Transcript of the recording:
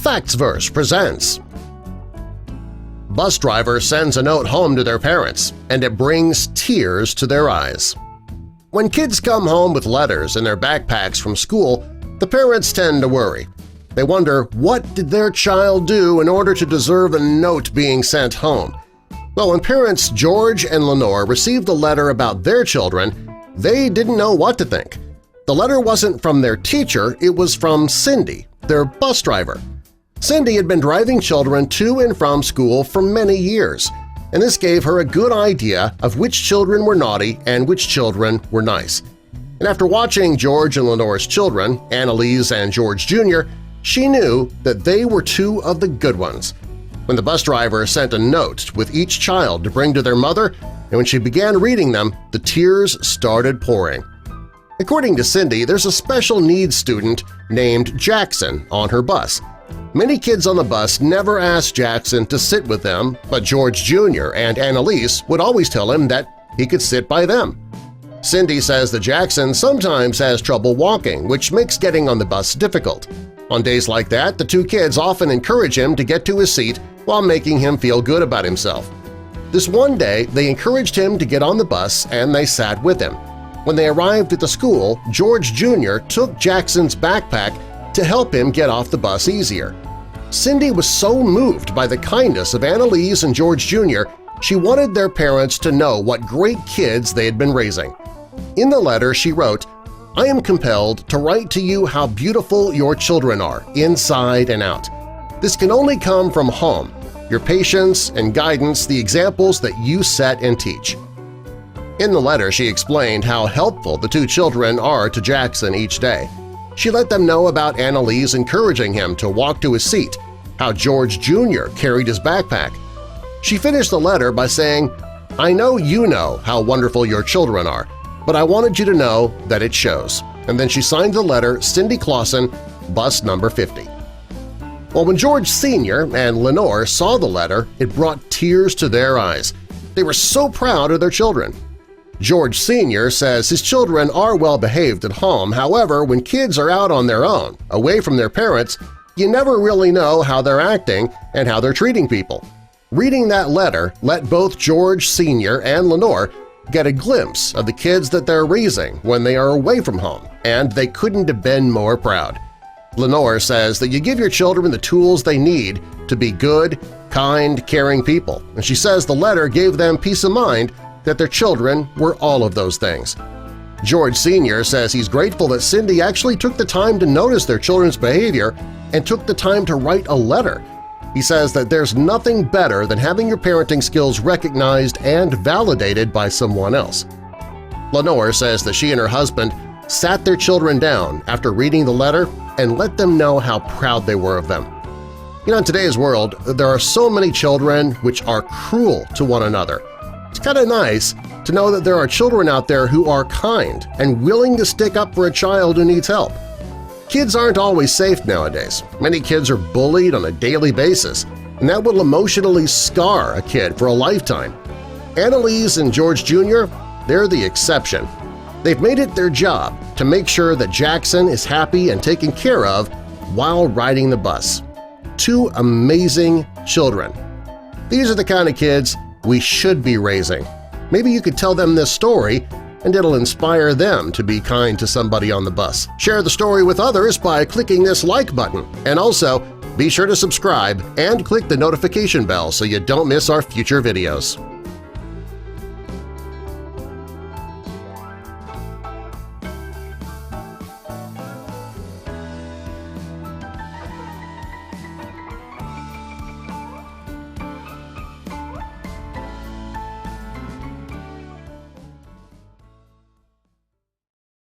FactsVerse presents Bus driver sends a note home to their parents, and it brings tears to their eyes. When kids come home with letters in their backpacks from school, the parents tend to worry. They wonder, what did their child do in order to deserve a note being sent home? Well, when parents George and Lenore received a letter about their children, they didn't know what to think. The letter wasn't from their teacher, it was from Cindy, their bus driver. Cindy had been driving children to and from school for many years, and this gave her a good idea of which children were naughty and which children were nice. And after watching George and Lenore's children, Annalise and George Jr., she knew that they were two of the good ones. When the bus driver sent a note with each child to bring to their mother, and when she began reading them, the tears started pouring. According to Cindy, there's a special needs student named Jackson on her bus. Many kids on the bus never asked Jackson to sit with them, but George Jr. and Annalise would always tell him that he could sit by them. Cindy says that Jackson sometimes has trouble walking, which makes getting on the bus difficult. On days like that, the two kids often encourage him to get to his seat while making him feel good about himself. This one day, they encouraged him to get on the bus and they sat with him. When they arrived at the school, George Jr. took Jackson's backpack to help him get off the bus easier. Cindy was so moved by the kindness of Annalise and George Jr., she wanted their parents to know what great kids they had been raising. In the letter she wrote, "I am compelled to write to you how beautiful your children are, inside and out. This can only come from home, your patience and guidance, the examples that you set and teach." In the letter she explained how helpful the two children are to Jackson each day. She let them know about Annalise encouraging him to walk to his seat, how George Jr. carried his backpack. She finished the letter by saying, "I know you know how wonderful your children are, but I wanted you to know that it shows." And then she signed the letter Cindy Clausen, bus number 50. Well, when George Sr. and Lenore saw the letter, it brought tears to their eyes. They were so proud of their children. George Sr. says his children are well-behaved at home, however, when kids are out on their own, away from their parents, you never really know how they're acting and how they're treating people. Reading that letter let both George Sr. and Lenore get a glimpse of the kids that they're raising when they are away from home, and they couldn't have been more proud. Lenore says that you give your children the tools they need to be good, kind, caring people, and she says the letter gave them peace of mind that their children were all of those things. George Sr. says he's grateful that Cindy actually took the time to notice their children's behavior and took the time to write a letter. He says that there's nothing better than having your parenting skills recognized and validated by someone else. Lenore says that she and her husband sat their children down after reading the letter and let them know how proud they were of them. You know, in today's world, there are so many children which are cruel to one another. It's kind of nice to know that there are children out there who are kind and willing to stick up for a child who needs help. Kids aren't always safe nowadays. Many kids are bullied on a daily basis, and that will emotionally scar a kid for a lifetime. Annalise and George Jr., they're the exception. They've made it their job to make sure that Jackson is happy and taken care of while riding the bus. Two amazing children. These are the kind of kids we should be raising. Maybe you could tell them this story and it'll inspire them to be kind to somebody on the bus. Share the story with others by clicking this like button, and also be sure to subscribe and click the notification bell so you don't miss our future videos.